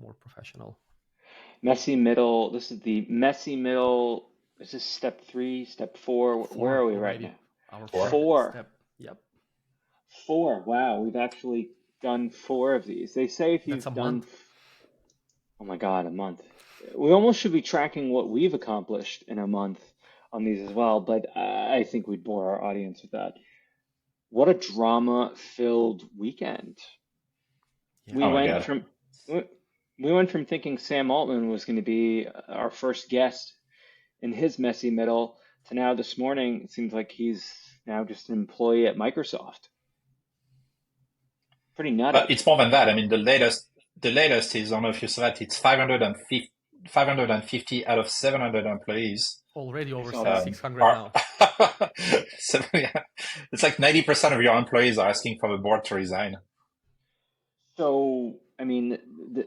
more professional. Messy middle. This is the messy middle. Is this step 3, step 4? Where 4 are we right already. now? Our Four. fourth 4. step. Yep. 4. Wow, we've actually done 4 of these. They say if That's a you've done, month. oh my God, a month. We almost should be tracking what we've accomplished in a month on these as well, but I think we'd bore our audience with that. What a drama-filled weekend. Yeah. We Oh my went God. from we we went from thinking Sam Altman was going to be our first guest in his messy middle to now this morning it seems like he's now just an employee at Microsoft. Pretty But nutty. it's more than that. I mean, the latest is, I don't know if you saw that, it's 550 out of 700 employees Already I over saw that. 600 are, now. so, yeah, it's like 90% of your employees are asking for the board to resign. So, I mean,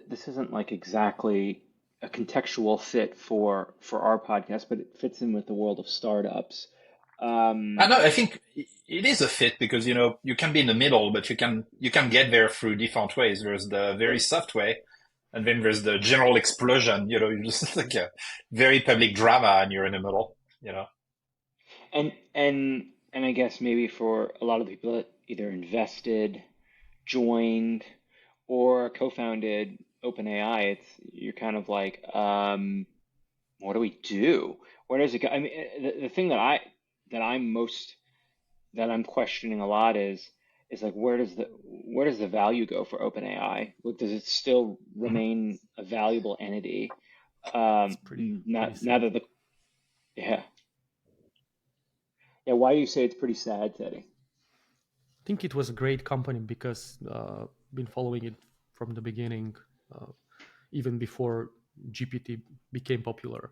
this isn't like exactly a contextual fit for our podcast, but it fits in with the world of startups. I Um, know, I think it is a fit because, you can be in the middle, but you can get there through different ways. There's the very soft way, and then there's the general explosion, you just like a very public drama and you're in the middle. and I guess maybe for a lot of people that either invested, joined, or co-founded OpenAI, it's you're kind of like, what do we do? Where does it go? I mean, the thing that I'm most that I'm questioning a lot is like where does the value go for OpenAI? Like, does it still Mhm. remain a valuable entity? It's pretty Now sad. that the yeah yeah. Why do you say it's pretty sad, Teddy? I think it was a great company because been following it from the beginning, uh, even before GPT became popular.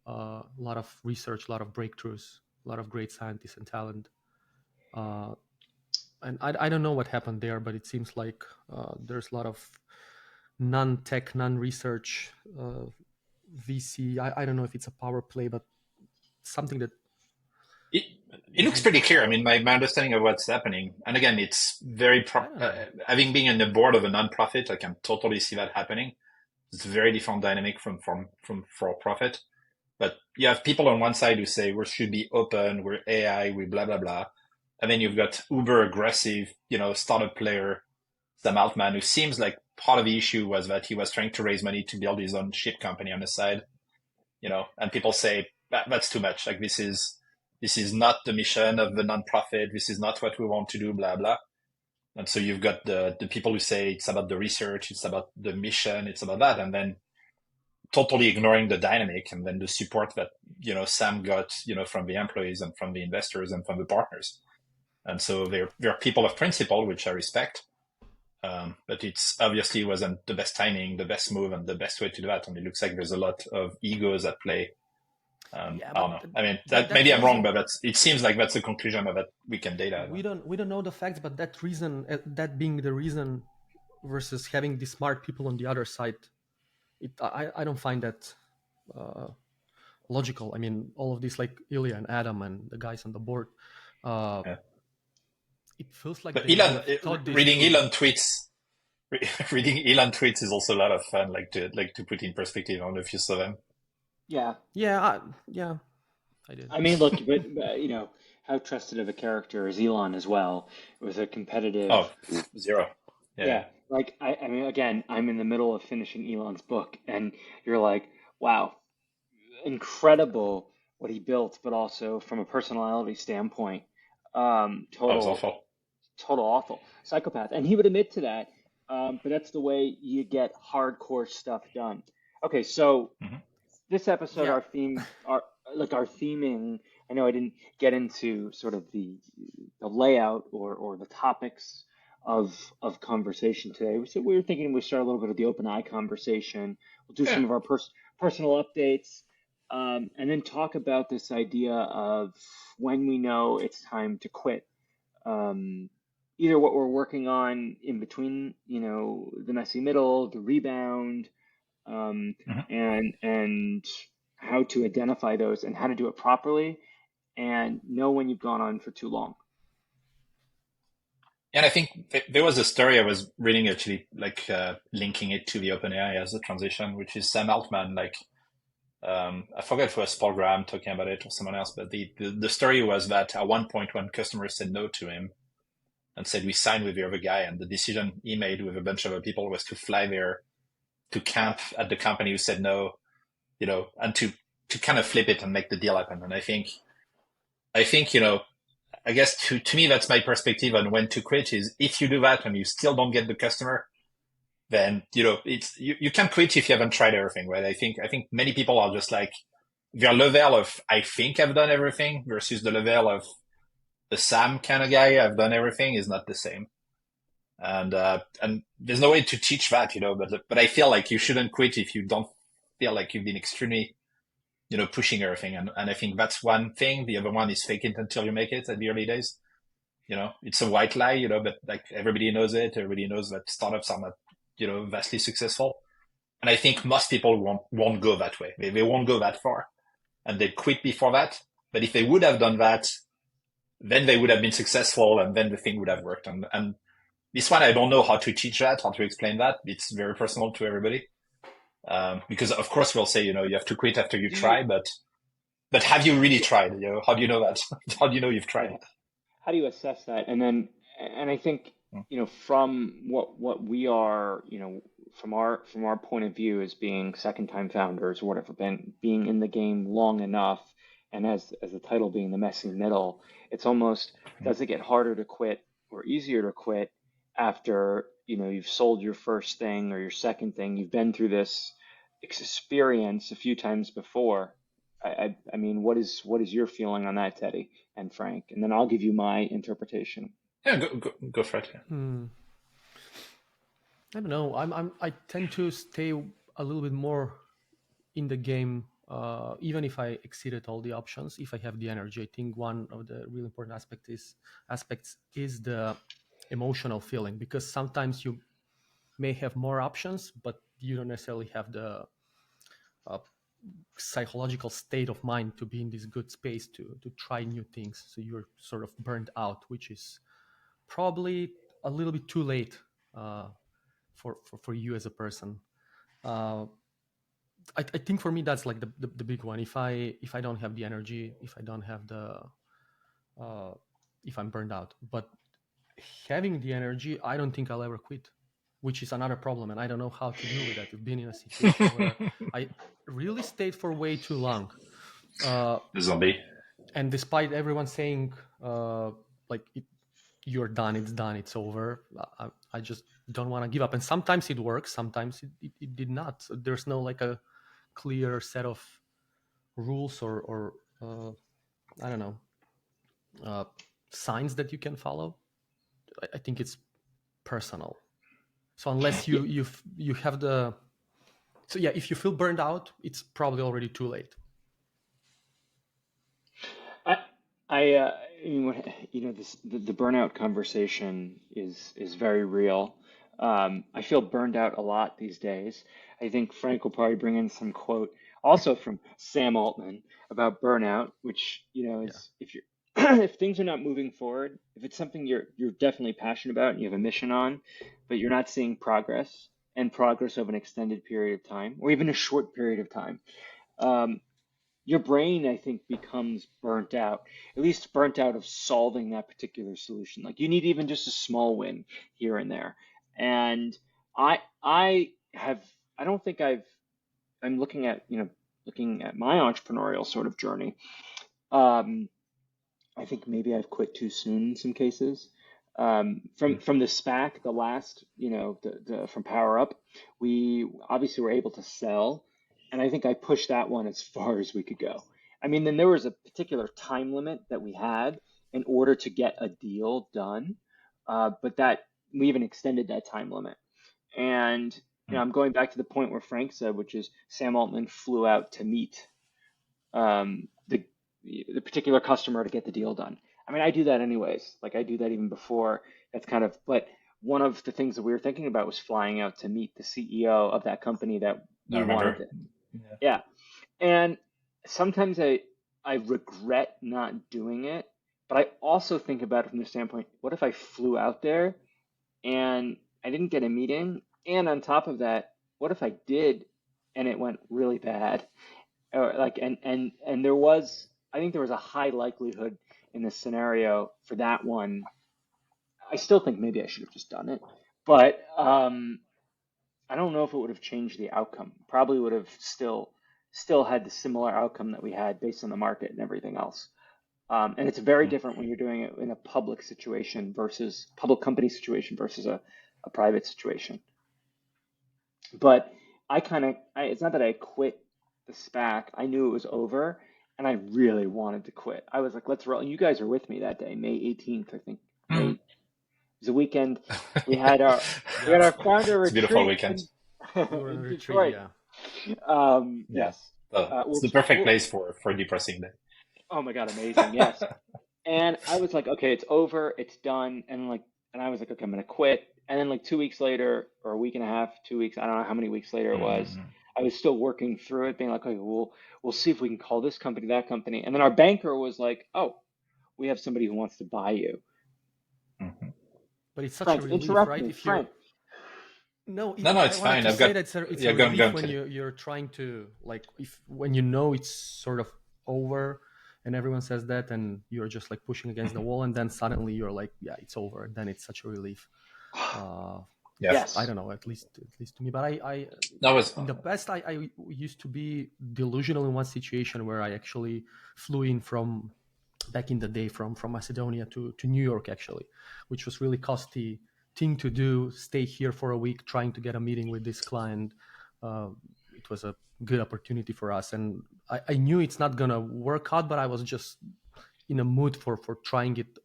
A lot of research, a lot of breakthroughs, a lot of great scientists and talent. Uh, and I don't know what happened there, but it seems like there's a lot of non-tech, non-research VC. I don't know if it's a power play, but something that It it looks isn't. pretty clear. I mean, my understanding of what's happening, and again, it's very I don't know. having been in the board of a nonprofit, I can totally see that happening. It's a very different dynamic from for profit. But you have people on one side who say we should be open, we're AI, we blah blah blah, and then you've got uber aggressive, startup player Sam Altman, who seems like part of the issue was that he was trying to raise money to build his own ship company on the side, and people say that's too much. Like this is not the mission of the nonprofit. This is not what we want to do. Blah blah. And so you've got the people who say it's about the research, it's about the mission, it's about that, and then totally ignoring the dynamic and then the support that Sam got from the employees and from the investors and from the partners. And so they're people of principle, which I respect. But it's obviously wasn't the best timing, the best move, and the best way to do that. And it looks like there's a lot of egos at play. Yeah, I don't but know. I mean, that that maybe I'm wrong, reason but it seems like that's the conclusion of that weekend data. we don't know the facts, but that reason, that being the reason versus having the smart people on the other side, I don't find that uh, logical. I mean, all of these like Ilya and Adam and the guys on the board, uh, Yeah. it feels like But they might have thought this Reading through. Elon tweets, reading Elon tweets is also a lot of fun. Like to put in perspective. I don't know if you saw them. Yeah, Yeah, I did. I mean, look, but how trusted of a character is Elon as well with a competitive. Oh, zero. Yeah. Yeah, like I mean, again, I'm in the middle of finishing Elon's book, and you're like, wow, incredible what he built, but also from a personality standpoint, Oh, it's total, awful. total awful psychopath, and he would admit to that. But that's the way you get hardcore stuff done. Okay, so Hmm. this episode, Yeah, our theming. I know I didn't get into sort of the layout or the topics of conversation today. So we were thinking we start a little bit of the open eye conversation. We'll do Yeah. some of our personal updates, and then talk about this idea of when we know it's time to quit. Um, Either what we're working on in between, the messy middle, the rebound, um, Hmm. and how to identify those and how to do it properly and know when you've gone on for too long. And I think there was a story I was reading actually, like linking it to the OpenAI as a transition, which is Sam Altman. Like, I forget if it was Paul Graham talking about it or someone else, but the story was that at one point when customers said no to him and said, we signed with the other guy, and the decision he made with a bunch of other people was to fly there to camp at the company who said no, and to kind of flip it and make the deal happen. And I think, I guess to me, that's my perspective on when to quit is if you do that and you still don't get the customer, then, you can't quit if you haven't tried everything, right? I think many people are just like their level of, I think I've done everything versus the level of the Sam kind of guy, I've done everything is not the same. And there's no way to teach that, but I feel like you shouldn't quit if you don't feel like you've been extremely, pushing everything. And I think that's one thing. The other one is fake it until you make it at the early days. It's a white lie, but like everybody knows it. Everybody knows that startups are not, vastly successful. And I think most people won't go that way. They won't go that far and they quit before that. But if they would have done that, then they would have been successful and then the thing would have worked. And this one, I don't know how to teach that, how to explain that. It's very personal to everybody. Because of course we'll say, you have to quit after you Do you, try, but have you really yeah, tried? How do you know that? How do you know you've tried? right. How do you assess that? And I think, from what we are, from our point of view as being second time founders or whatever, being in the game long enough, and as the title being the messy middle, it's almost, does it get harder to quit or easier to quit after, you've sold your first thing or your second thing, you've been through this experience a few times before. I mean, what is your feeling on that, Teddy and Frank? And then I'll give you my interpretation. Yeah, go for it. Hmm. I don't know. I tend to stay a little bit more in the game, even if I exceeded all the options. If I have the energy, I think one of the really important aspects is the emotional feeling, because sometimes you may have more options, but you don't necessarily have the uh, psychological state of mind to be in this good space to try new things. So you're sort of burnt out, which is probably a little bit too late uh, for you as a person. Uh, I think for me that's like the big one. If I don't have the energy, if I don't have uh, if I'm burned out, but having the energy, I don't think I'll ever quit, which is another problem, and I don't know how to deal with that. I've been in a situation where I really stayed for way too long, uh, The zombie. and despite everyone saying like you're done, it's done, it's over, I just don't want to give up. And sometimes it works, sometimes it did not. So there's no like a clear set of rules or I don't know, uh, signs that you can follow. I think it's personal. So unless Yeah, you have the, so yeah, if you feel burned out, it's probably already too late. I, I mean, the burnout conversation is very real. I feel burned out a lot these days. I think Frank will probably bring in some quote also from Sam Altman about burnout, which, Yeah. is if you're if things are not moving forward, if it's something you're definitely passionate about and you have a mission on, but you're not seeing progress and progress over an extended period of time or even a short period of time, um, your brain, I think, becomes burnt out, at least burnt out of solving that particular solution. Like you need even just a small win here and there. And I don't think I'm looking at my entrepreneurial sort of journey. Um, I think maybe I've quit too soon in some cases. From the SPAC, the last, from Power Up, we obviously were able to sell, and I think I pushed that one as far as we could go. I mean, then there was a particular time limit that we had in order to get a deal done, but that we even extended that time limit. And I'm going back to the point where Frank said, which is Sam Altman flew out to meet the particular customer to get the deal done. I mean, I do that anyways. Like I do that even before. That's kind of, but one of the things that we were thinking about was flying out to meet the CEO of that company that I we wanted remember. to. Yeah. Yeah. And sometimes I regret not doing it But I also think about it from the standpoint, what if I flew out there and I didn't get a meeting? And on top of that, what if I did and it went really bad? Or like, and there was, I think there was a high likelihood in this scenario for that one. I still think maybe I should have just done it, but I don't know if it would have changed the outcome. Probably would have still had the similar outcome that we had based on the market and everything else. And it's very different when you're doing it in a public situation versus public company situation versus a private situation. But it's not that I quit the SPAC. I knew it was over and I really wanted to quit. I was like, let's roll. And you guys were with me that day, May 18th, I think. May, Mm. it was a weekend. We Yeah. had our we had Yes, our founder It's a beautiful retreat weekend. in we were on a in retreat. Detroit. Yeah, Yeah. Yes. It's the perfect place for a depressing day. Oh my God, amazing. Yes. And I was like, okay, it's over, it's done. And I was like, okay, I'm gonna quit. And then like 2 weeks later, or a week and a half, 2 weeks, I don't know how many weeks later it was, Mm-hmm. I was still working through it, being like, okay, we'll see if we can call this company, that company. And then our banker was like, oh, we have somebody who wants to buy you. Mm-hmm. but it's such a Frank, relief, interrupt right? me. If you're Frank. no, No, no, I it's wanted fine. to I've say got, that it's a yeah, go on, relief when Kelly. you're trying to like if when you know it's sort of over and everyone says that and you're just like pushing against the Mm-hmm. wall and then suddenly you're like, yeah, it's over. And then it's such a relief. Uh, Yeah. I Yes. don't know, at least to me. But I That was, in the past I used to be delusional in one situation where I actually flew in from back in the day from Macedonia to New York actually, which was really costly thing to do. Stay here for a week trying to get a meeting with this client. Uh, it was a good opportunity for us, and I knew it's not gonna work out, but I was just in a mood for trying it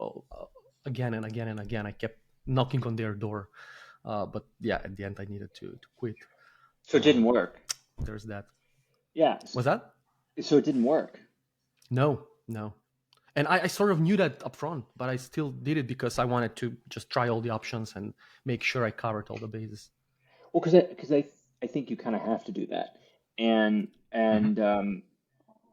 again and again and again. I kept knocking on their door, but yeah, at the end I needed to quit. So it didn't Um, work. there's that. Yeah. Was that? So it didn't work. No, no. And I sort of knew that up front, but I still did it because I wanted to just try all the options and make sure I covered all the bases. Well, because I think you kind of have to do that. And mm-hmm. and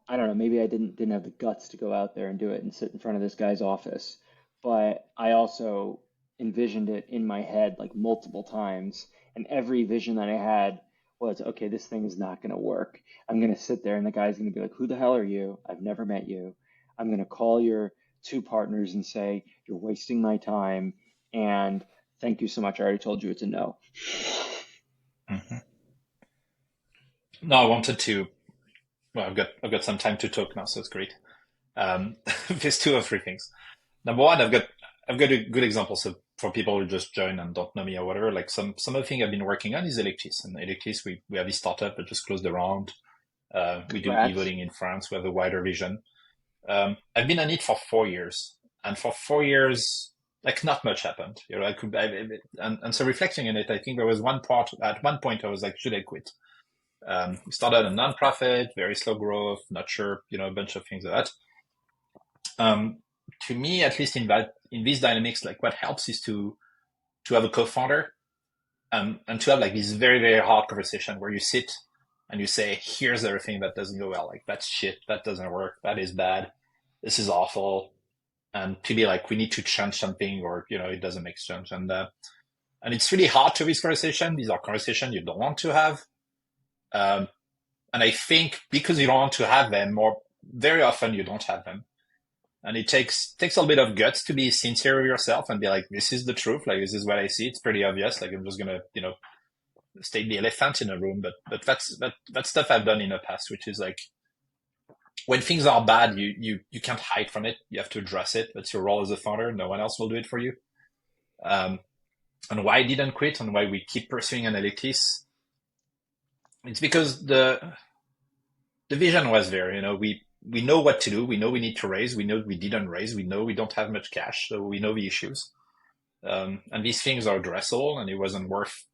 I don't know, maybe I didn't have the guts to go out there and do it and sit in front of this guy's office. But I also envisioned it in my head like multiple times, and every vision that I had was, okay, this thing is not going to work. I'm going to sit there and the guy's going to be like, who the hell are you? I've never met you. I'm going to call your two partners and say, you're wasting my time, and thank you so much. I already told you it's a no. Mm-hmm. No, I wanted to, well, I've got some time to talk now, so it's great. There's two or three things. Number one, I've got a good example. So for people who just join and don't know me or whatever, like some of the thing I've been working on is Electis. And Electis, we have this startup that just closed the round. We do Congrats. e-voting in France. We have a wider vision. I've been on it for 4 years, and for 4 years, like not much happened. You know, and so reflecting on it, I think there was one part at one point I was like, should I quit? We started a nonprofit, very slow growth, not sure, a bunch of things like that. Um, to me, at least in these dynamics, like what helps is to have a co-founder, and to have like this very, very hard conversation where you sit and you say, here's everything that doesn't go well. Like that's shit. That doesn't work. That is bad. This is awful. And to be like, we need to change something, or, it doesn't make sense. And it's really hard to have this conversation. These are conversations you don't want to have. Um, and I think because you don't want to have them, or very often you don't have them. And it takes a little bit of guts to be sincere with yourself and be like, this is the truth. Like, this is what I see. It's pretty obvious. Like, I'm just going to, state the elephant in the room. But that's stuff I've done in the past, which is like, when things are bad, you can't hide from it. You have to address it. That's your role as a founder. No one else will do it for you. Um, and why I didn't quit and why we keep pursuing Analytics, it's because the vision was there. We know what to do. We know we need to raise. We know we didn't raise. We know we don't have much cash, so we know the issues. And these things are addressable, and it wasn't worth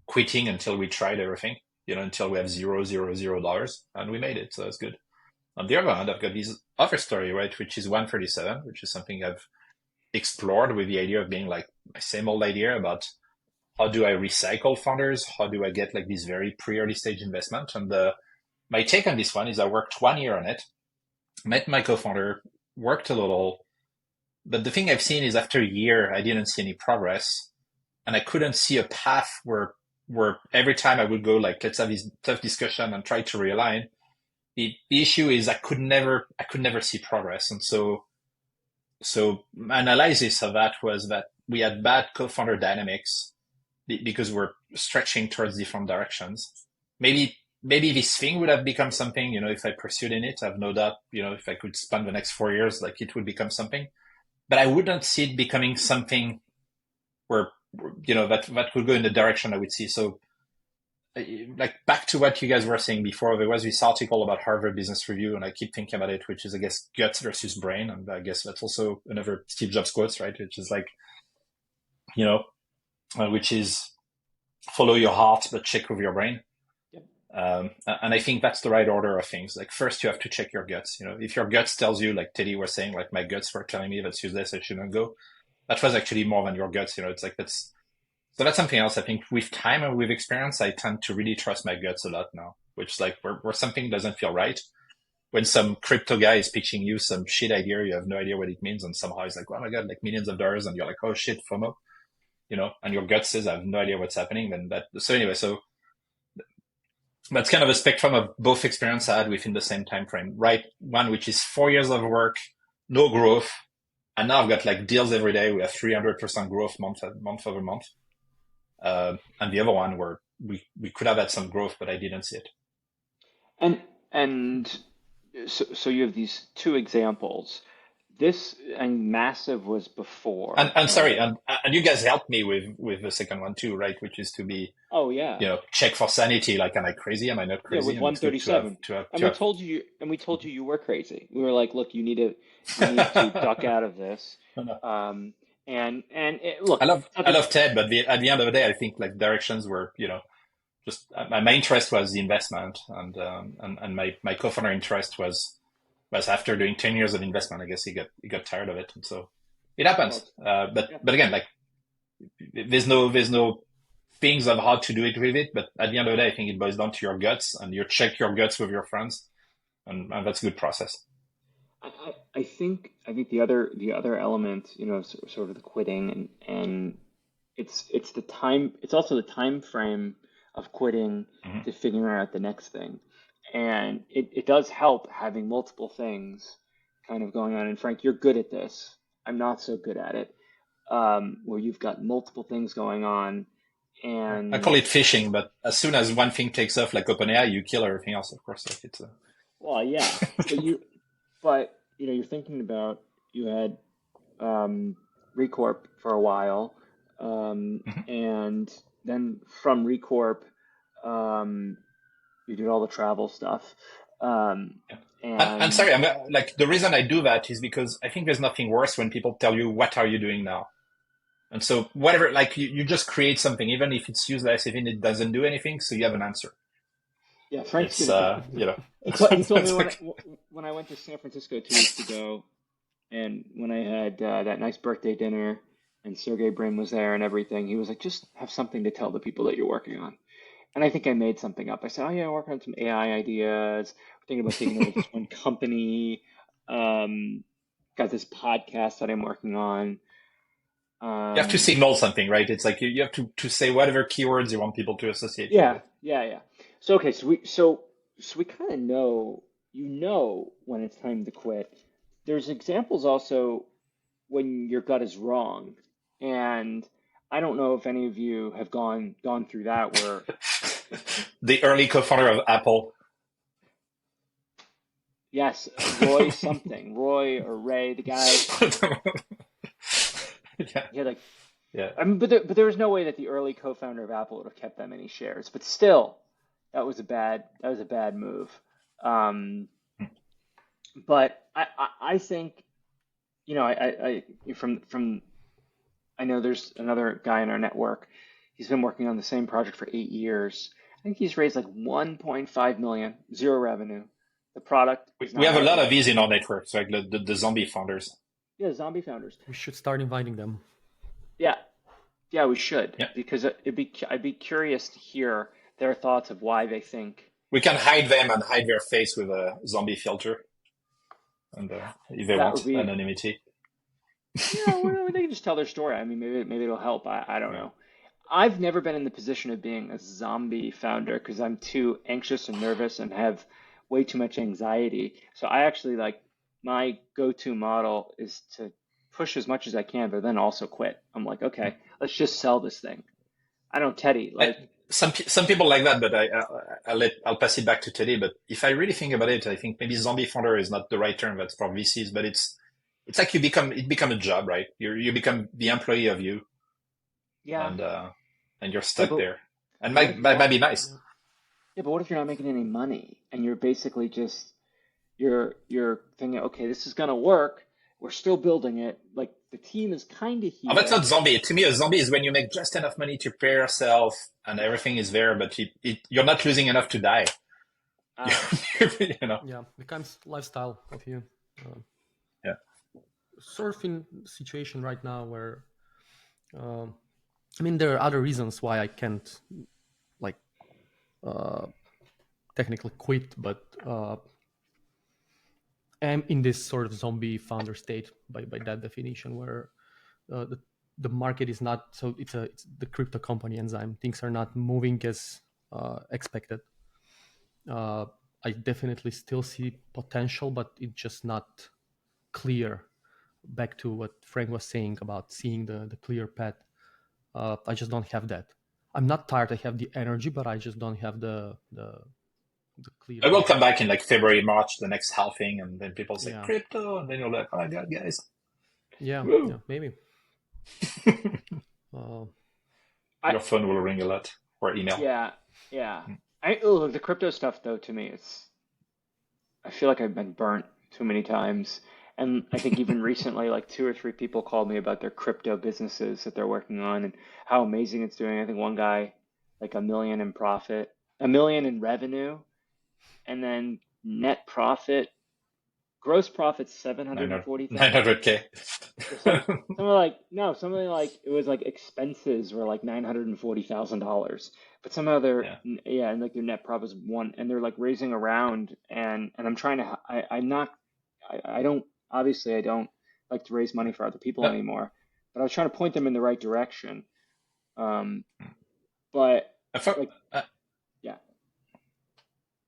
quitting until we tried everything. Until we have $0, and we made it. So that's good. On the other hand, I've got this other story, right, which is 137, which is something I've explored with the idea of being like my same old idea about how do I recycle founders? How do I get like this very pre-early stage investment? And my take on this one is I worked 1 year on it, met my co-founder, worked a little, but the thing I've seen is after a year, I didn't see any progress, and I couldn't see a path where every time I would go like, let's have this tough discussion and try to realign. The issue is I could never see progress, and so my analysis of that was that we had bad co-founder dynamics because we're stretching towards different directions. Maybe this thing would have become something, if I pursued in it. I've no doubt, if I could spend the next 4 years, like it would become something. But I wouldn't see it becoming something where, that would go in the direction I would see. So, like back to what you guys were saying before, there was this article about Harvard Business Review, and I keep thinking about it, which is, I guess, guts versus brain. And I guess that's also another Steve Jobs quotes, right? Which is like, which is follow your heart, but check with your brain. And I think that's the right order of things. Like first you have to check your guts. If your guts tells you, like Teddy was saying, like my guts were telling me that's useless, I shouldn't go. That was actually more than your guts. It's like that's something else. I think with time and with experience, I tend to really trust my guts a lot now, which like where something doesn't feel right. When some crypto guy is pitching you some shit idea, you have no idea what it means, and somehow he's like, oh my God, like millions of dollars, and you're like, oh shit, FOMO, and your gut says, I have no idea what's happening. So anyway, so that's kind of a spectrum of both experience I had within the same time frame, right? One, which is 4 years of work, no growth. And now I've got like deals every day. We have 300% growth month over month. And the other one where we could have had some growth, but I didn't see it. And so you have these two examples. This and Massive was before. And sorry, and you guys helped me with the second one too, right? Which is to be, oh yeah, check for sanity. Like, am I crazy? Am I not crazy? Yeah, with 137. And we told you you were crazy. We were like, look, you need to duck out of this. Look, I love Ted, but at the end of the day, I think like directions were, just my interest was the investment, and my co-founder interest was after doing 10 years of investment. I guess he got tired of it, and so it happens. But again, like there's no things of how to do it with it. But at the end of the day, I think it boils down to your guts, and you check your guts with your friends, and that's a good process. I think the other element, sort of the quitting, and it's the time. It's also the time frame of quitting to figuring out the next thing. And it does help having multiple things kind of going on. And Frank, you're good at this. I'm not so good at it. Where you've got multiple things going on, and I call it fishing. But as soon as one thing takes off, like OpenAI, you kill everything else. Of course, like it's. Well, yeah, but you're thinking about you had Recorp for a while, and then from Recorp, you did all the travel stuff. And sorry, I'm like the reason I do that is because I think there's nothing worse when people tell you, what are you doing now? And so whatever, like you just create something, even if it's useless, even if it doesn't do anything, so you have an answer. Yeah, Frank's He told me when I went to San Francisco 2 weeks ago, and when I had that nice birthday dinner, and Sergey Brin was there and everything, he was like, just have something to tell the people that you're working on. And I think I made something up. I said, oh yeah, I'm working on some AI ideas. We're thinking about taking over this one company. Got this podcast that I'm working on. You have to signal something, right? It's like you have to say whatever keywords you want people to associate. Yeah. So okay, so we kind of know, when it's time to quit. There's examples also when your gut is wrong, and I don't know if any of you have gone through that where the early co-founder of Apple. Yes, Roy something, Roy or Ray, the guy. Yeah. I mean, but there was no way that the early co-founder of Apple would have kept that many shares. But still, that was a bad move. But I think, I know there's another guy in our network. He's been working on the same project for 8 years. I think he's raised like 1.5 million, zero revenue. The product. We have a lot of these in our networks, like the zombie founders. Yeah, zombie founders. We should start inviting them. Yeah, we should. Yeah. Because I'd be curious to hear their thoughts of why they think. We can hide them and hide their face with a zombie filter, and if they want anonymity. Yeah, well, they can just tell their story. I mean, maybe it'll help. I don't Yeah. know. I've never been in the position of being a zombie founder because I'm too anxious and nervous and have way too much anxiety. So I actually like my go-to model is to push as much as I can, but then also quit. I'm like, okay, let's just sell this thing. I know Teddy, I, like, some people like that, but I'll pass it back to Teddy. But if I really think about it, I think maybe zombie founder is not the right term. That's for VCs, but it's like it become a job, right? You become the employee of you, yeah, and uh, and you're yeah, stuck there. And but what if you're might not? be nice. Yeah. Yeah, but what if you're not making any money and you're basically just you're thinking, okay, this is gonna work. We're still building it. Like the team is kind of Oh, that's here. not zombie. To me, a zombie is when you make just enough money to pay yourself and everything is there, but you're not losing enough to die. Ah, You know. Yeah, becomes lifestyle of you. Uh, Yeah. sort of in situation right now where, um, I mean, there are other reasons why I can't like uh, technically quit, but I'm in this sort of zombie founder state by that definition, where the market is not so it's the crypto company Enzyme. Things are not moving as expected. Uh, I definitely still see potential, but it's just not clear. Back to what Frank was saying about seeing the clear path. I just don't have that. I'm not tired. I have the energy, but I just don't have the clear I will come vision. back in like February, March, the next halving, and then people say Yeah, crypto, and then you're like, oh my god, guys, yeah, woo! yeah, maybe. Uh, I Your phone will ring a lot or email. yeah yeah. Oh, the crypto stuff though to me, I feel like I've been burnt too many times. And I think even recently, like two or three people called me about their crypto businesses that they're working on and how amazing it's doing. I think one guy, like 1 million in profit, 1 million in revenue, and then net profit, gross profit 740,000. 900K. Something like no, something like it was like expenses were like $940,000, but somehow they're Yeah. yeah, and like their net profit is one, and they're like raising around, and I'm trying to I'm not I don't obviously I don't like to raise money for other people No, anymore, but I was trying to point them in the right direction. But I thought, like yeah,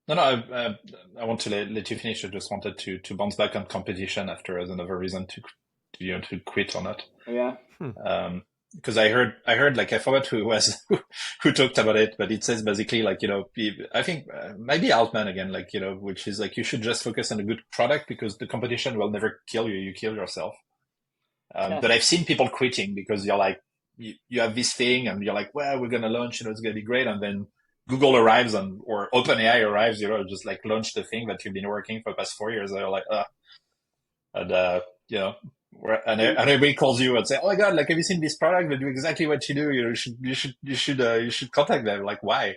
no, no, I want to let you finish. I just wanted to bounce back on competition after as another reason to quit or not. yeah, hmm. Because I heard like I forgot who it was who talked about it, but it says basically like I think maybe Altman again, like which is like you should just focus on a good product because the competition will never kill you. You kill yourself. yeah, But I've seen people quitting because you're like you have this thing and you're like, well, we're gonna launch, it's gonna be great, and then Google arrives and or OpenAI arrives, just like launch the thing that you've been working for the past 4 years. And you're like, and you know, and everybody calls you and say, "Oh my God, like have you seen this product? They do exactly what you do. You should contact them." Like why?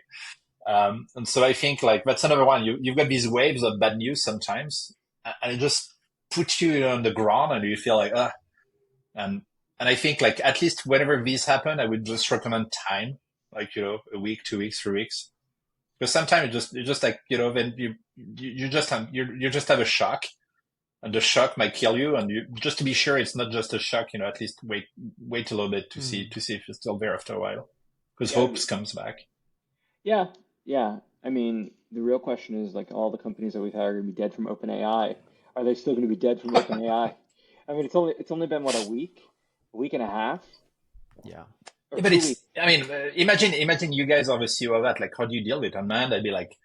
And so I think like that's another one. You've got these waves of bad news sometimes, and it just puts you on the ground, and you feel like and and I think like at least whenever these happen, I would just recommend time, like a week, 2 weeks, 3 weeks, because sometimes you just like then you just you just have a shock and the shock might kill you. And you just to be sure it's not just a shock, at least wait a little bit Hmm. to see if you're still there after a while, because yeah, hopes comes back. yeah, yeah. I mean, the real question is like all the companies that we've had are going to be dead from OpenAI. Are they still going to be dead from OpenAI? I mean, it's only been what, a week and a half, Yeah. or Yeah, but 2 weeks. I mean, imagine you guys are the CEO of that. Like, how do you deal with it? On my end, I'd be like,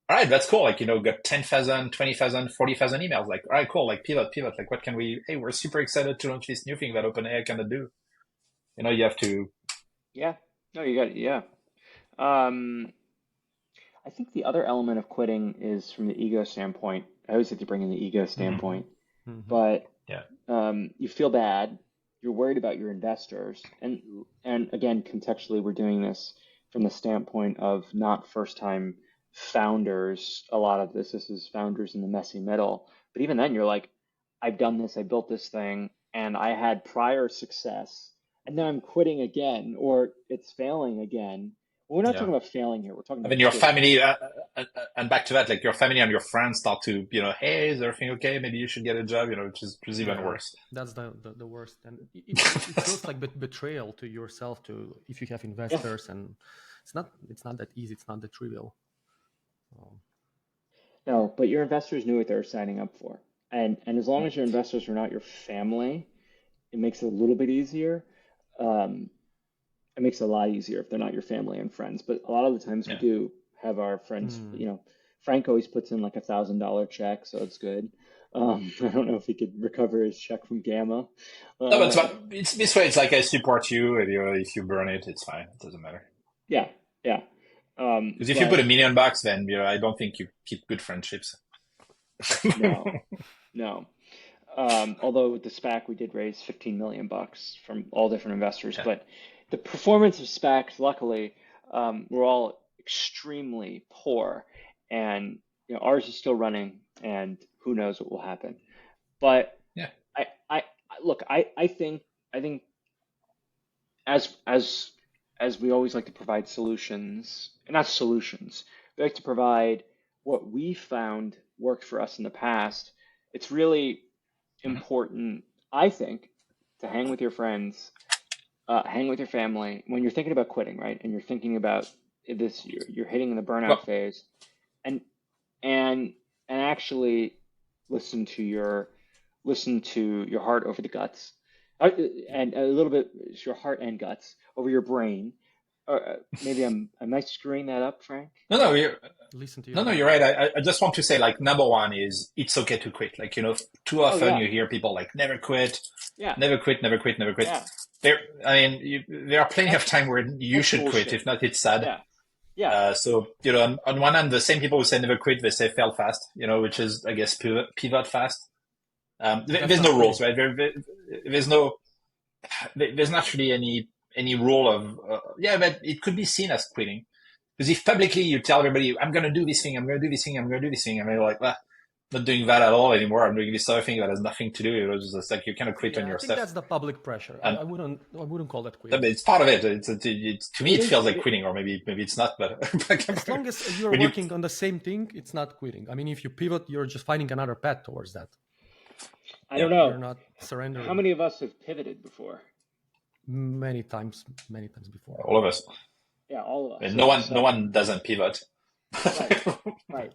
all right, that's cool. Like, got 10,000, 20,000, 40,000 emails. Like, all right, cool. Like, pivot. Like, what can hey, we're super excited to launch this new thing that OpenAI cannot do. You have to, Yeah, no, you got yeah. Um, I think the other element of quitting is from the ego standpoint. I always like to bring in the ego Mm-hmm. standpoint, Mm-hmm. but yeah. you feel bad. You're worried about your investors, and again, contextually, we're doing this from the standpoint of not first-time founders. A lot of this is founders in the messy middle. But even then, you're like, I've done this, I built this thing, and I had prior success, and then I'm quitting again, or it's failing again. we're not Yeah. talking about failing here. We're talking I about mean, your quitting. family, and back to that, like your family and your friends start to, hey, is everything okay? Maybe you should get a job, which is even Yeah, worse. that's the worst, and it feels like betrayal to yourself to if you have Yeah. investors, and it's not that easy. It's not that trivial. Um, No, but your investors knew what they were signing up for. And as long as your investors are not your family, it makes it a little bit easier. Um, it makes it a lot easier if they're not your family and friends. But a lot of the times we Yeah. do have our friends, hmm. you know, Frank always puts in like $1,000 check, so it's good. I don't know if he could recover his check from Gamma. No, but Uh, it's this way. It's like I support you, and if you burn it, it's fine. It doesn't matter. yeah, yeah. Because if you put But $1 million, then I don't think you keep good friendships. no, no. Although with the SPAC we did raise 15 million bucks from all different investors, Yeah. but the performance of SPACs, luckily, were all extremely poor, and ours is still running, and who knows what will happen. But Yeah. look, I think as as we always like to provide solutions, not solutions, we like to provide what we found worked for us in the past. It's really Mhm. important, I think, to hang with your friends, hang with your family when you're thinking about quitting, right? And you're thinking about this, you're hitting the burnout Well, phase, and and and actually listen to your listen to your heart over the guts, uh, and a little bit your heart and guts over your brain. Or maybe am I screwing that up, Frank? no, no, you're, Listen to your no, no, heart. you're right. I just want to say, like, number one is it's okay to quit. Like, too Oh often yeah, you hear people like never quit, yeah, never quit, never quit, never quit. yeah. There, I mean, there are plenty of That's time where you that's should quit. bullshit. If not, it's sad. Yeah, yeah. So, on one hand, the same people who say never quit, they say fail fast, which is, I guess, pivot fast. That's There's not no quitting. rules, right? There's no, there's not really any rule of, yeah, but it could be seen as quitting. Because if publicly you tell everybody, I'm going to do this thing, I'm going to do this thing, I'm going to do this thing, and they're like, well, I'm not doing that at all anymore. I'm doing this other thing that has nothing to do. It's just like you kind of quit on Yeah, I your think stuff. that's the public pressure. I, And I wouldn't I wouldn't call that I quitting. mean, it's part of it. To me, It it is. feels like quitting, or maybe it's not. But As long as you're when you, working on the same thing, it's not quitting. I mean, if you pivot, you're just finding another path towards that. I yeah, don't You're know. not How surrendering. many of us have pivoted before? Many times before. all of us, Yeah, all of us. and Yeah. no So one doesn't pivot. right, right.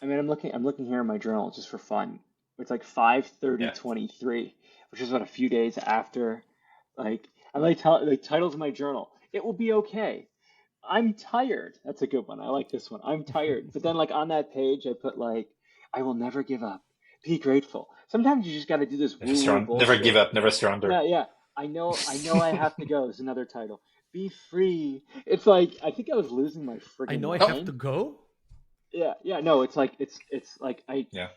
I mean, I'm looking here in my journal just for fun. It's like 5:30 Yeah, 23, which is about a few days after. Like, I'm like tell the titles of my journal. It will be okay. I'm tired. That's a good one. I like this one. I'm tired. But then, like on that page, I put like, I will never give up. Be grateful. Sometimes you just got to do this woo-woo never give bullshit. up, never surrender. Yeah, yeah. I know I have to go is another title. Be free. It's like I think I was losing my I friggin' know I Oh, have to mind. go. Yeah, yeah. No, it's like yeah,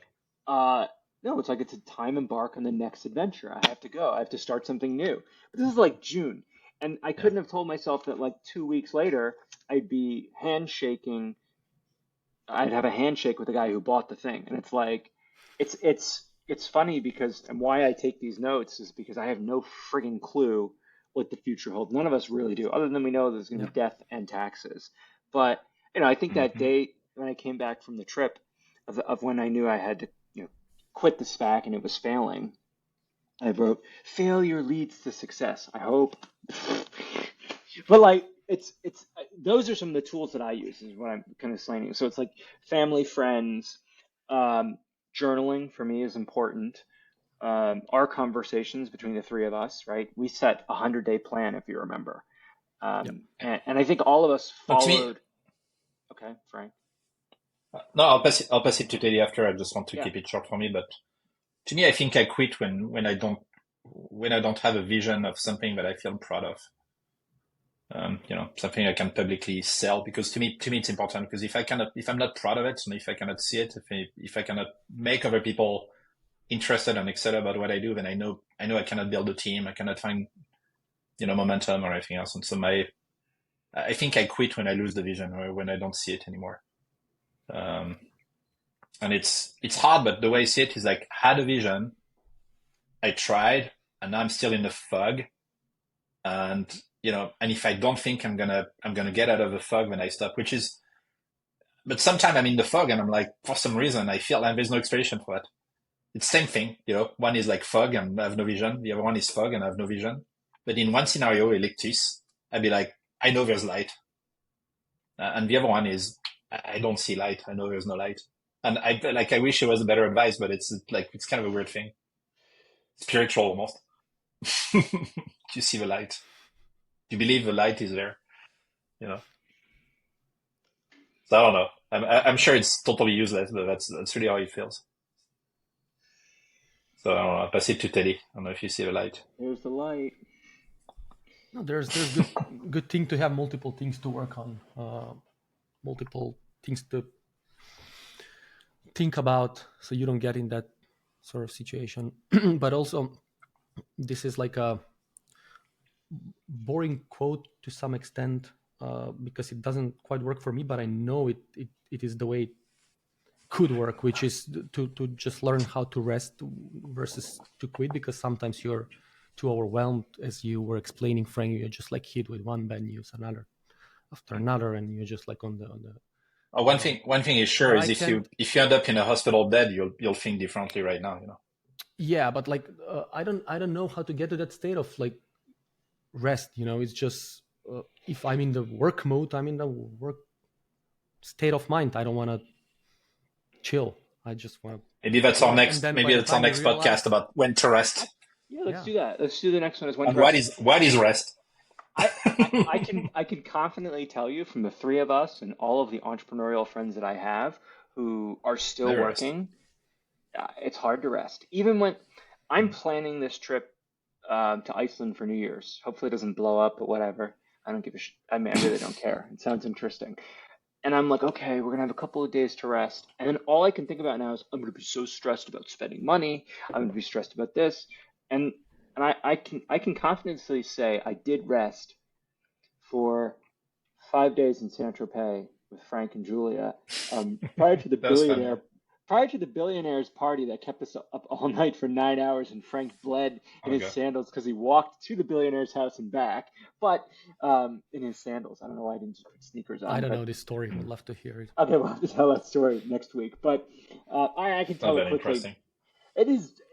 uh no, it's like it's a time embark on the next adventure. I have to go. I have to start something new. But this is like June, and I yeah. couldn't have told myself that like 2 weeks later I'd be handshaking. I'd have a handshake with the guy who bought the thing, and it's like it's funny because and why I take these notes is because I have no friggin' clue what the future holds. None of us really do, other than we know there's going to Yeah. be death and taxes. But I think that Hmm. day when I came back from the trip of when I knew I had to quit the SPAC and it was failing, I wrote, "Failure leads to success." I hope. But like it's those are some of the tools that I use is what I'm kind of explaining. So it's like family, friends, journaling for me is important. Our conversations between the three of us, right? We set a 100-day plan, if you remember, Yeah. and I think all of us But to me, followed. Okay, Frank. no, I'll pass it to Teddy after. I just want to Yeah, keep it short for me. But to me, I think I quit when I don't have a vision of something that I feel proud of. Something I can publicly sell, because to me it's important, because if I'm not proud of it, and if I cannot see it, if I cannot make other people interested and excited about what I do, then I know I cannot build a team, I cannot find momentum or anything else. And so I think I quit when I lose the vision, or when I don't see it anymore. Um, and it's hard, but the way I see it is like, I had a vision, I tried, and now I'm still in the fog, and and if I don't think I'm gonna get out of the fog when I stop, but sometimes I'm in the fog and I'm like, for some reason, I feel like there's no explanation for it. It's same thing, one is like fog and I have no vision. The other one is fog and I have no vision. But in one scenario, elliptis, I'd be like, I know there's light. And the other one is, I don't see light. I know there's no light. And I wish it was a better advice, but it's kind of a weird thing. Spiritual almost. Do you see the light? Do you believe the light is there? You know? So I don't know. I'm sure it's totally useless, but that's really how it feels. So I don't know. I'll pass it to Teddy. I don't know if you see the light. Here's the light. No, there's good thing to have multiple things to work on, multiple things to think about, so you don't get in that sort of situation. But also, this is like a boring quote to some extent, because it doesn't quite work for me. But I know it is the way it could work, which is to just learn how to rest versus to quit, because sometimes you're too overwhelmed, as you were explaining, Frank. You're just like hit with one bad news another after another, and you're just like on the One thing is sure but is I can't. if you end up in a hospital bed, you'll think differently right now. Yeah, but like I don't know how to get to that state of like rest. It's just if I'm in the work mode, I'm in the work state of mind. I don't want to chill. I just want to Maybe that's our work, and next then by maybe the that's our time you next podcast realize, about when to rest Yeah, let's yeah, do that. Let's do the next one as one and to what rest. is rest. I can confidently tell you from the three of us and all of the entrepreneurial friends that I have who are still Never rest. working, it's hard to rest. Even when I'm planning this trip to Iceland for New Year's. Hopefully it doesn't blow up, but whatever. I don't give a shit. I mean, I really don't care. It sounds interesting. And I'm like, okay, we're gonna have a couple of days to rest. And then all I can think about now is I'm gonna be so stressed about spending money. I'm gonna be stressed about this. And I can confidently say I did rest for 5 days in Saint Tropez with Frank and Julia, prior to the That was fun. Yeah. billionaire's party that kept us up all night for 9 hours, and Frank bled in Oh his god. sandals because he walked to the billionaire's house and back, but in his sandals. I don't know why I didn't just put sneakers I on, don't but know this story. Would love to hear it. okay, we'll have to tell that story next week. But I can It's not tell it that quickly. interesting.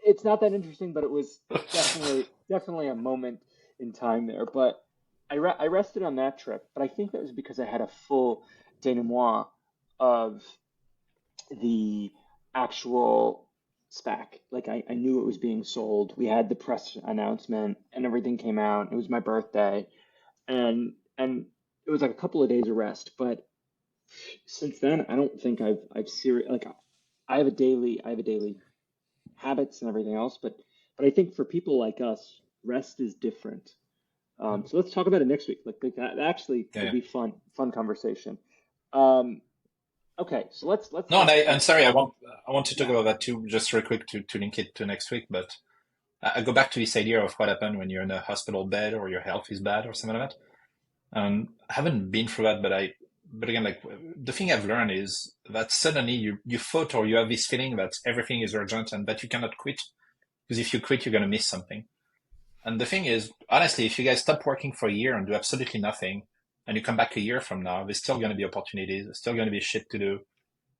It's not that interesting, but it was definitely a moment in time there. But I rested on that trip, but I think that was because I had a full denouement of the actual SPAC. Like I knew it was being sold. We had the press announcement and everything came out. It was my birthday, and it was like a couple of days of rest. But since then, I don't think I've serious like I have a daily habits and everything else. But I think for people like us, rest is different. Yeah. So let's talk about it next week. Like that actually Yeah, will yeah. be fun conversation. Um, okay, so let's No, and talk I'm about sorry. I want to talk yeah. about that too, just real quick to link it to next week. But I go back to this idea of what happened when you're in a hospital bed or your health is bad or something like that. I haven't been through that, but again, like the thing I've learned is that suddenly you thought or you have this feeling that everything is urgent and that you cannot quit because if you quit, you're gonna miss something. And the thing is, honestly, if you guys stop working for a year and do absolutely nothing, and you come back a year from now, there's still gonna be opportunities. There's still gonna be shit to do.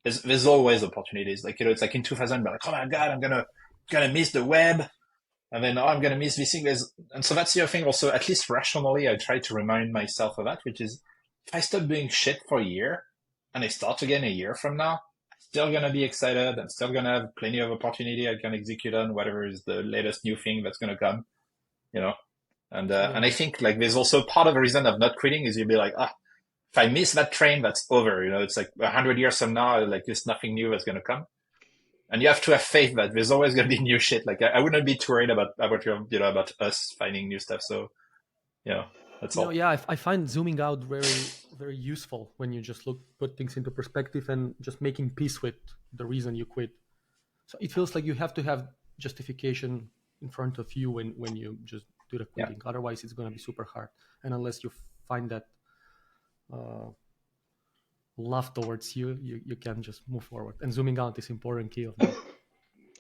There's always opportunities. Like it's like in 2000, but like oh my god, I'm gonna miss the web. And then, oh, I'm going to miss this thing. And so that's the other thing also, at least rationally, I try to remind myself of that, which is if I stop doing shit for a year and I start again a year from now, I'm still going to be excited. I'm still going to have plenty of opportunity I can execute on whatever is the latest new thing that's going to come, you know? And I Yeah. think like there's also part of the reason of not quitting is you'll be like, ah, if I miss that train, that's over. It's like 100 years from now, like there's nothing new that's going to come. And you have to have faith that there's always going to be new shit. Like I wouldn't be too worried about us finding new stuff. So that's all. Yeah, I find zooming out very, very useful when you just put things into perspective and just making peace with the reason you quit. So it feels like you have to have justification in front of you when you just do the Yeah, quitting. Otherwise, it's going to be super hard. And unless you find that uh, love towards you can just move forward. And zooming out is important key of that.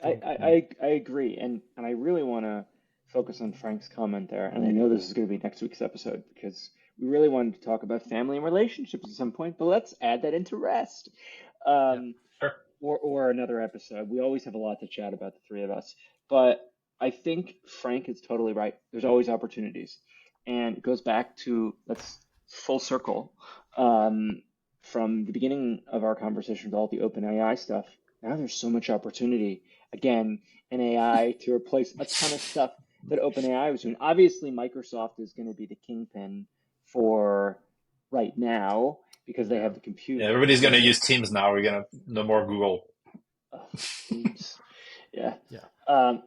I, Thing. I I agree, and I really want to focus on Frank's comment there, and I know this is going to be next week's episode because we really wanted to talk about family and relationships at some point, but let's add that into rest. Yeah. Um, Sure. or another episode. We always have a lot to chat about, the three of us. But I think Frank is totally right. There's always opportunities. And it goes back to, let's full circle, from the beginning of our conversation with all the open AI stuff. Now there's so much opportunity, again, in AI to replace a ton of stuff that OpenAI was doing. Obviously, Microsoft is going to be the kingpin for right now because they Yeah. have the compute. Yeah, everybody's gonna use Teams now. We're gonna no more Google. Oh, Teams. Yeah. Yeah. Um,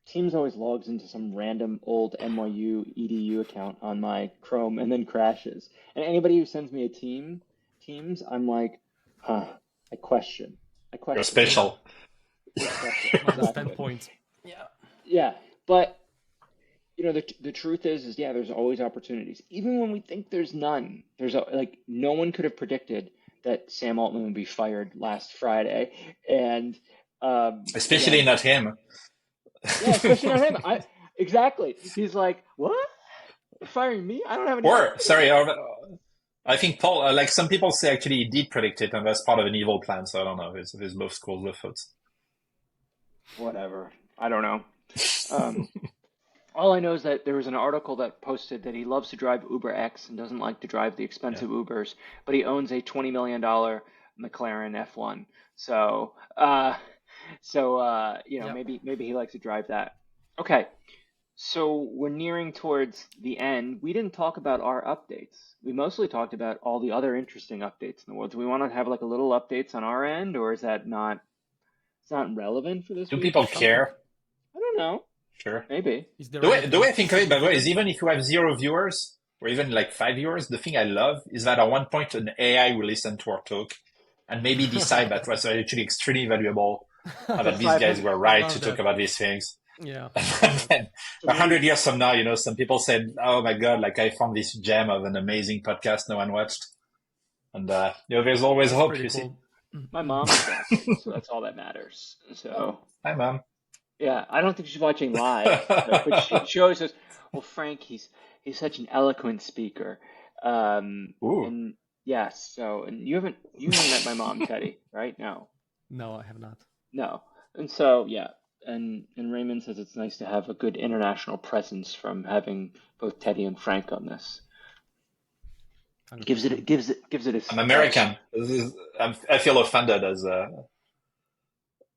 Teams always logs into some random old NYU EDU account on my Chrome and then crashes. And anybody who sends me a Teams, I'm like, huh, I question. I You're question. Yeah. special. You're special. Minus 10 Exactly. points. Yeah. Yeah. But the truth is yeah, there's always opportunities. Even when we think there's none, like no one could have predicted that Sam Altman would be fired last Friday, and Especially again, not him. yeah, especially not him. Exactly. He's like, what? Firing me? I don't have any Or equity. sorry, I think Paul. Like some people say, actually he did predict it, and that's part of an evil plan. So I don't know. There's both schools of thoughts. Whatever. I don't know. Um, all I know is that there was an article that posted that he loves to drive Uber X and doesn't like to drive the Yeah. expensive Ubers, but he owns a $20 million McLaren F1. So, Yep. maybe he likes to drive that. Okay, so we're nearing towards the end. We didn't talk about our updates. We mostly talked about all the other interesting updates in the world. Do we want to have like a little updates on our end, or is that not? It's not relevant for this Do week. people Something. care? I don't know. Sure. Maybe. Is there The way anything I think of it, by the way, is significant? even if you have 0 viewers or even like 5 viewers, the thing I love is that at one point an AI will listen to our talk and maybe decide that was actually extremely valuable, and that these Decide. guys were I right to love talk that. about these things. Yeah. And then So a maybe. 100 years from now, some people said, "Oh my God, like I found this gem of an amazing podcast no one watched." And there's always That's hope, pretty you see. cool. My mom is watching, so that's all that matters. So Hi, mom. yeah, I don't think she's watching live, but she always says, "Well, Frank, he's such an eloquent speaker." Ooh, And yes, so and you haven't met my mom, Teddy, right? No, No, I have not. no. And so yeah, and Raymond says it's nice to have a good international presence from having both Teddy and Frank on this. Gives it 100%. gives it a I'm special. American. I feel offended as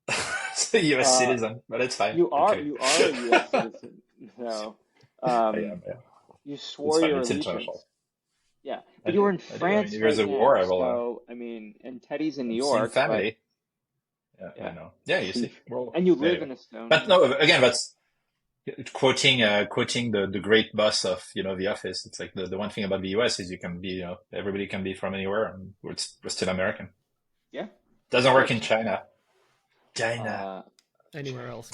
as a U.S. Uh, citizen, but it's fine. you are Okay. you are a U.S. citizen, so I um, am, yeah. you It's swore fine. your It's allegiance. international. Yeah, I but you're do. in I do. I mean, France if there's right a war, now, I will, so I mean, and Teddy's in New I'm seeing York, but family. Yeah, I yeah, know. Yeah, you see. Well, and you live anyway. in But Estonia. no, again, that's quoting the great boss of, The Office. It's like the one thing about the US is you can be, everybody can be from anywhere and we're still American. Yeah, Doesn't of work in course. China. China. Uh, Anywhere else,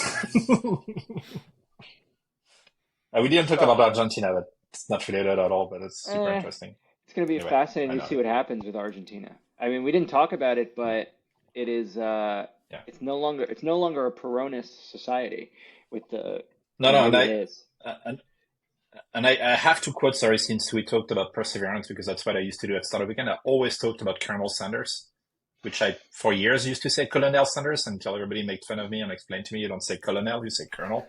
yeah. We didn't talk so about Argentina, but it's not related at all, but it's super eh, interesting. it's gonna be Anyway, I fascinating to know. see what happens with Argentina. I mean, we didn't talk about it, Mm. but it is Yeah. it's no longer a Peronist society with No, no, maybe it is. and I have to quote, sorry, since we talked about perseverance, because that's what I used to do at Start Weekend. I always talked about Colonel Sanders, which I, for years, used to say Colonel Sanders until everybody made fun of me and explained to me, you don't say Colonel, you say Colonel,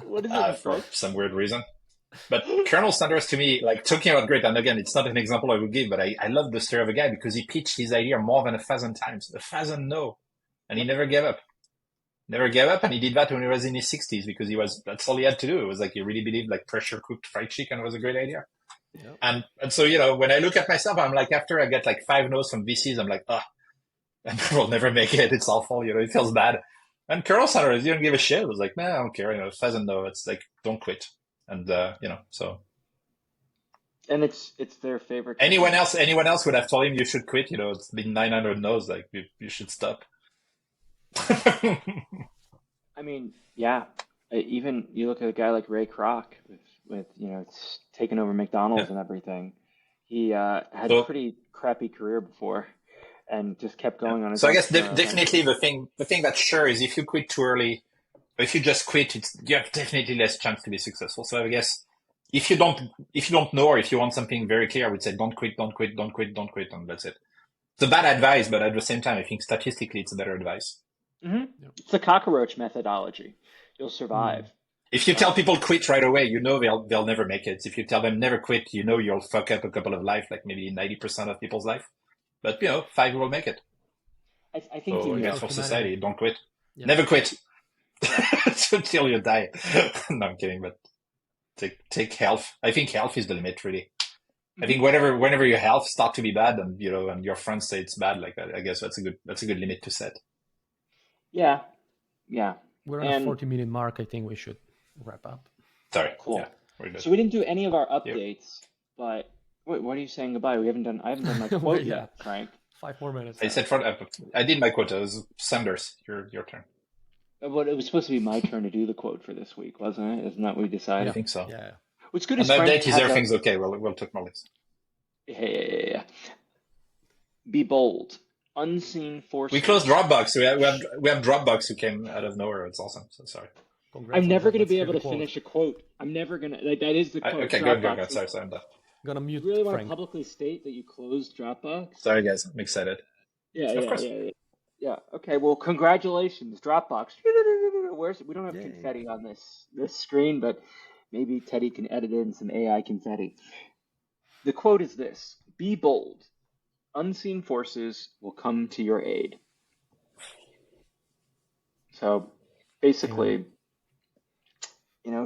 What is it in for French? some weird reason. But Colonel Sanders to me, like talking about great, and again, it's not an example I would give, but I love the story of a guy because he pitched his idea more than 1,000 times. 1,000 no. And he Yep. never gave up. Never gave up, and he did that when he was in his 60s because that's all he had to do. It was like he really believed like pressure cooked fried chicken was a great idea. Yep. And so, when I look at myself, I'm like, after I get like 5 no's from VCs, I'm like, we'll never make it. It's awful. It feels bad. And Colonel Sanders, he didn't give a shit. It was like, man, I don't care. 1,000 no. It's like, don't quit. And, so And it's their favorite anyone technique. else, anyone else would have told him you should quit. It's been 900 no's. Like you should stop. I mean, yeah. Even you look at a guy like Ray Kroc with taking over Yeah. McDonald's and everything. He had a So, pretty crappy career before, and just kept yeah. going on his So I guess entrepreneurial definitely ventures. the thing that's sure is if you quit too early, if you just quit, you have definitely less chance to be successful. So I guess if you don't know, or if you want something very clear, I would say don't quit, don't quit, don't quit, don't quit, and that's it. It's a bad advice, but at the same time, I think statistically it's a better advice. Hmm. Yep. It's the cockroach methodology. You'll survive. Mm. If you tell people quit right away, you know they'll never make it. If you tell them never quit, you know you'll fuck up a couple of life, like maybe 90% of people's life. But 5 will make it. I think So I you guess know. for Humanity. society, don't quit. Yeah. Never quit Yeah. until you die. No, I'm kidding, but take health. I think health is the limit, really. I think whenever your health start to be bad, and and your friends say it's bad, like that, I guess that's a good limit to set. Yeah. Yeah. We're on a And 40-minute mark. I think we should wrap up. Sorry. cool. Yeah, we're good. So we didn't do any of our Yep. updates, but wait, what are you saying goodbye? I haven't done my Well, quote yeah. yet, Frank. 5 more minutes. I said I did my quota. It was Sanders. Your turn. Well, it was supposed to be my turn to do the quote for this week, wasn't it? Isn't that what we I decided? think so. Yeah. What's good On is the Frank update, is has everything's okay? We'll talk more later. Yeah. Be bold. Unseen forces. We closed Dropbox. We have Dropbox who came out of nowhere. It's awesome. So sorry. Congrats I'm on never that. going to Let's be hear able the to quote. finish a quote. I'm never going to. That is the quote. Okay, go. Dropbox. Sorry, I'm done. Gonna mute You really want Frank. to publicly state that you closed Dropbox? Sorry, guys. I'm excited. Yeah, Of yeah, course. yeah, yeah. Yeah. Okay. Well, congratulations, Dropbox. We don't have Yay. confetti on this screen, but maybe Teddy can edit in some AI confetti. The quote is this: "Be bold. Unseen forces will come to your aid." So, basically,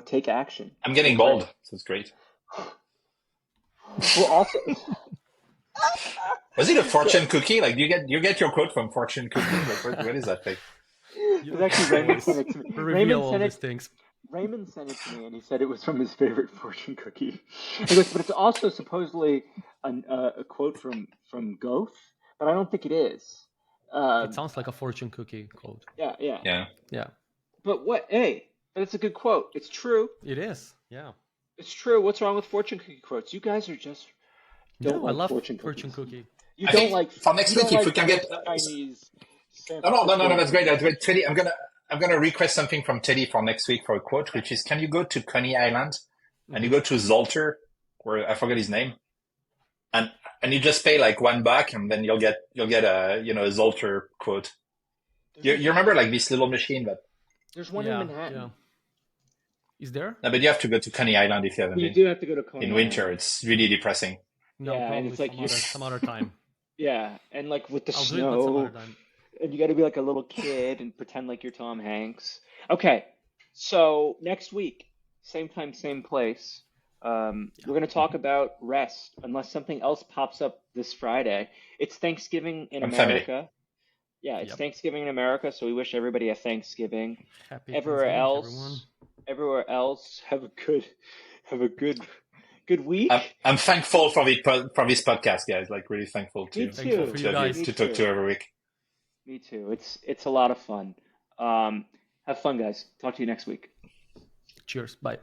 take action. I'm getting bold, so it's great. Well, also, Was it a fortune cookie? Like, do you get your quote from fortune cookie? Like, what is that thing? it was actually Raymond sent it to me. Reveal all these things. Raymond sent it to me, and he said it was from his favorite fortune cookie. He goes, but it's also supposedly a quote from Goethe, but I don't think it is. It sounds like a fortune cookie quote. Yeah, yeah. Yeah. Yeah. But but it's a good quote. It's true. It is. Yeah. It's true. What's wrong with fortune cookie quotes? You guys are just don't No, I like love fortune fortune cookies. cookie. You I don't think like for next you week, don't if we like can get Chinese. no, that's great. Teddy, I'm gonna request something from Teddy for next week for a quote, which is: can you go to Coney Island and you go to Zolter, where I forgot his name, and you just pay like $1, and then you'll get a a Zolter quote. You remember like this little machine that? There's one Yeah. in Manhattan. Yeah. Is there? No, but you have to go to Coney Island if you haven't You been. do have to go to Coney In Island. winter, it's really depressing. No, Yeah, and probably it's like some other time. Yeah, and like with the I'll do it, but some snow, other time. and you got to be like a little kid and pretend like you're Tom Hanks. Okay, so next week, same time, same place. We're going to talk about rest, unless something else pops up this Friday. It's Thanksgiving in I'm family. America. Yeah, it's Yep. Thanksgiving in America, so we wish everybody a Thanksgiving. Happy Everywhere Thanksgiving, everywhere else, have a good week. I'm thankful for this podcast, guys. Like really thankful Me to too. For you have guys. you to talk to every week. Me too. It's a lot of fun. Have fun, guys. Talk to you next week. Cheers. Bye.